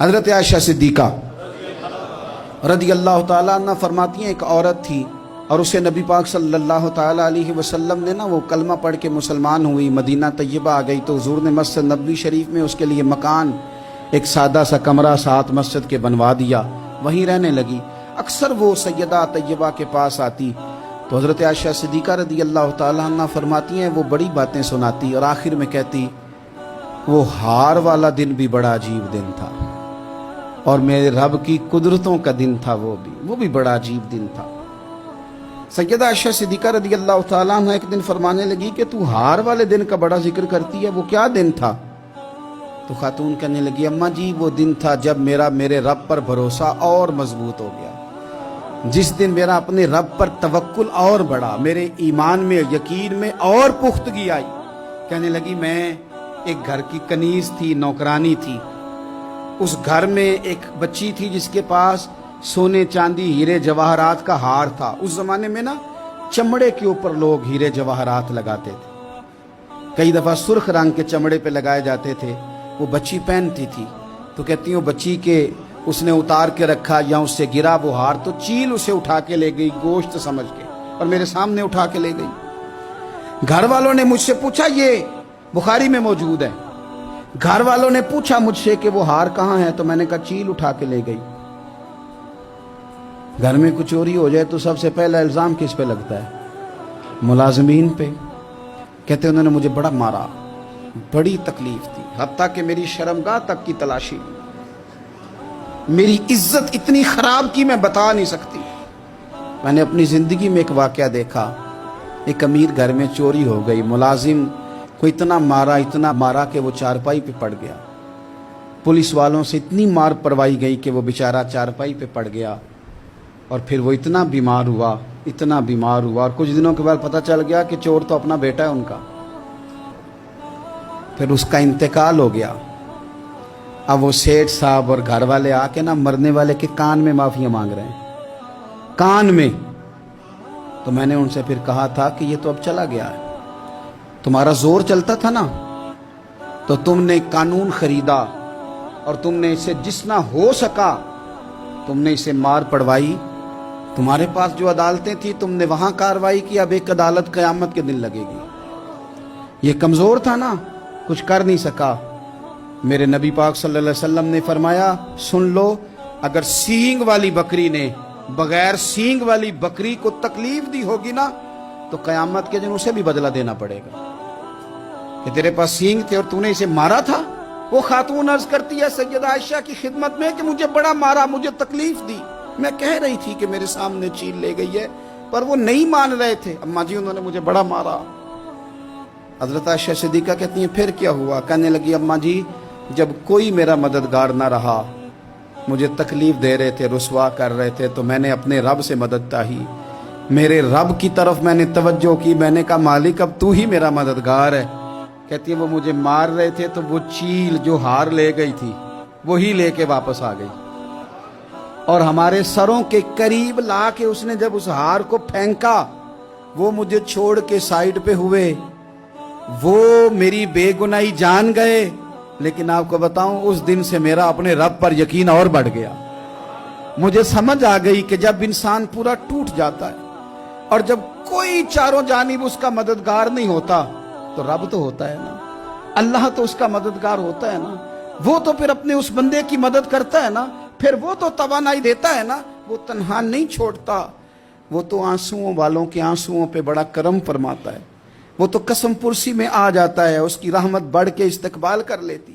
حضرت عائشہ صدیقہ رضی اللہ تعالیٰ عنہ فرماتی ہیں، ایک عورت تھی اور اسے نبی پاک صلی اللہ تعالیٰ علیہ وسلم نے وہ کلمہ پڑھ کے مسلمان ہوئی، مدینہ طیبہ آ گئی تو حضور نے مسجد نبوی شریف میں اس کے لیے مکان، ایک سادہ سا کمرہ ساتھ مسجد کے بنوا دیا، وہیں رہنے لگی۔ اکثر وہ سیدہ طیبہ کے پاس آتی تو حضرت عائشہ صدیقہ رضی اللہ تعالیٰ عنہ فرماتی ہیں وہ بڑی باتیں سناتی اور آخر میں کہتی وہ ہار والا دن بھی بڑا عجیب دن تھا اور میرے رب کی قدرتوں کا دن تھا، وہ بھی بڑا عجیب دن تھا۔ سیدہ عائشہ صدیقہ رضی اللہ تعالیٰ عنہ ایک دن فرمانے لگی کہ تو ہار والے دن کا بڑا ذکر کرتی ہے، وہ کیا دن تھا؟ تو خاتون کہنے لگی اماں جی وہ دن تھا جب میرے رب پر بھروسہ اور مضبوط ہو گیا، جس دن میرا اپنے رب پر توکل اور بڑھا، میرے ایمان میں یقین میں اور پختگی آئی۔ کہنے لگی میں ایک گھر کی کنیز تھی، نوکرانی تھی، اس گھر میں ایک بچی تھی جس کے پاس سونے چاندی ہیرے جواہرات کا ہار تھا۔ اس زمانے میں چمڑے کے اوپر لوگ ہیرے جواہرات لگاتے تھے، کئی دفعہ سرخ رنگ کے چمڑے پہ لگائے جاتے تھے، وہ بچی پہنتی تھی تو کہتی ہوں بچی کے اس نے اتار کے رکھا یا اس سے گرا وہ ہار تو چیل اسے اٹھا کے لے گئی گوشت سمجھ کے اور میرے سامنے اٹھا کے لے گئی۔ گھر والوں نے مجھ سے پوچھا، یہ بخاری میں موجود ہے، گھر والوں نے پوچھا مجھ سے کہ وہ ہار کہاں ہے تو میں نے کہا چیل اٹھا کے لے گئی۔ گھر میں کچھ چوری ہو جائے تو سب سے پہلا الزام کس پہ لگتا ہے؟ ملازمین پہ۔ کہتے انہوں نے مجھے بڑا مارا، بڑی تکلیف تھی، حتیٰ کہ میری شرمگاہ تک کی تلاشی، میری عزت اتنی خراب کی میں بتا نہیں سکتی۔ میں نے اپنی زندگی میں ایک واقعہ دیکھا، ایک امیر گھر میں چوری ہو گئی، ملازم کو اتنا مارا کہ وہ چارپائی پہ پڑ گیا، پولیس والوں سے اتنی مار پڑوائی گئی کہ وہ بیچارہ چارپائی پہ پڑ گیا اور پھر وہ اتنا بیمار ہوا اور کچھ دنوں کے بعد پتہ چل گیا کہ چور تو اپنا بیٹا ہے ان کا، پھر اس کا انتقال ہو گیا۔ اب وہ سیٹھ صاحب اور گھر والے آ کے مرنے والے کے کان میں معافی مانگ رہے ہیں، کان میں۔ تو میں نے ان سے پھر کہا تھا کہ یہ تو اب چلا گیا ہے، تمہارا زور چلتا تھا نا تو تم نے قانون خریدا اور تم نے اسے جتنا ہو سکا تم نے اسے مار پڑوائی، تمہارے پاس جو عدالتیں تھی تم نے وہاں کاروائی کی، اب ایک عدالت قیامت کے دن لگے گی۔ یہ کمزور تھا نا، کچھ کر نہیں سکا۔ میرے نبی پاک صلی اللہ علیہ وسلم نے فرمایا سن لو، اگر سینگ والی بکری نے بغیر سینگ والی بکری کو تکلیف دی ہوگی نا تو قیامت کے دن اسے بھی بدلہ دینا پڑے گا کہ تیرے پاس سینگ تھے اور تو نے اسے مارا تھا۔ وہ خاتون عرض کرتی ہے سیدہ عائشہ کی خدمت میں کہ مجھے بڑا مارا، مجھے تکلیف دی، میں کہہ رہی تھی کہ میرے سامنے چیل لے گئی ہے پر وہ نہیں مان رہے تھے، اماں جی انہوں نے مجھے بڑا مارا۔ حضرت عائشہ صدیقہ کہتی ہیں پھر کیا ہوا؟ کہنے لگی اماں جی جب کوئی میرا مددگار نہ رہا، مجھے تکلیف دے رہے تھے، رسوا کر رہے تھے، تو میں نے اپنے رب سے مدد چاہی، میرے رب کی طرف میں نے توجہ کی، میں نے کہا مالک اب تو ہی میرا مددگار ہے۔ کہتی ہے وہ مجھے مار رہے تھے تو وہ چیل جو ہار لے گئی تھی وہی لے کے واپس آ گئی اور ہمارے سروں کے قریب لا کے اس نے جب اس ہار کو پھینکا وہ مجھے چھوڑ کے سائیڈ پہ ہوئے، وہ میری بے گناہی جان گئے، لیکن آپ کو بتاؤں اس دن سے میرا اپنے رب پر یقین اور بڑھ گیا۔ مجھے سمجھ آ گئی کہ جب انسان پورا ٹوٹ جاتا ہے اور جب کوئی چاروں جانب اس کا مددگار نہیں ہوتا تو رب تو ہوتا ہے نا، اللہ تو اس کا مددگار ہوتا ہے نا، وہ تو پھر اپنے اس بندے کی مدد کرتا ہے نا، پھر وہ تو توانائی دیتا ہے نا، وہ تنہا نہیں چھوڑتا، وہ تو آنسوؤں والوں کے آنسوؤں پہ بڑا کرم فرماتا ہے، وہ تو قسم پرسی میں آ جاتا ہے، اس کی رحمت بڑھ کے استقبال کر لیتی۔